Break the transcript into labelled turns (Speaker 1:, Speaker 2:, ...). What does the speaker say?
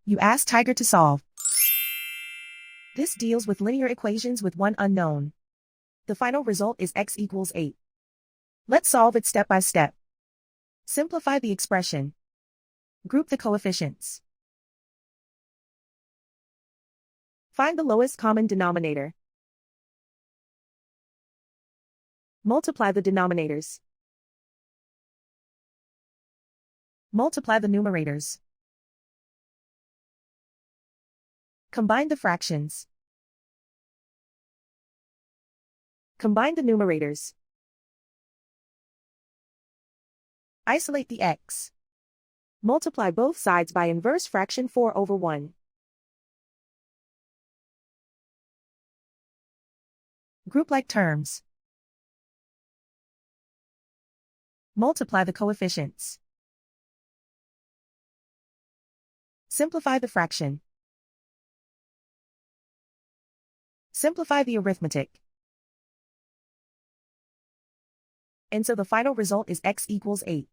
Speaker 1: You ask Tiger to solve. This deals with linear equations with one unknown. The final result is x equals 8. Let's solve it step by step. Simplify the expression. Group the coefficients. Find the lowest common denominator. Multiply the denominators. Multiply the numerators. Combine the fractions. Combine the numerators. Isolate the x. Multiply both sides by inverse fraction 4/1. Group like terms. Multiply the coefficients. Simplify the fraction. Simplify the arithmetic. And so the final result is x equals 8.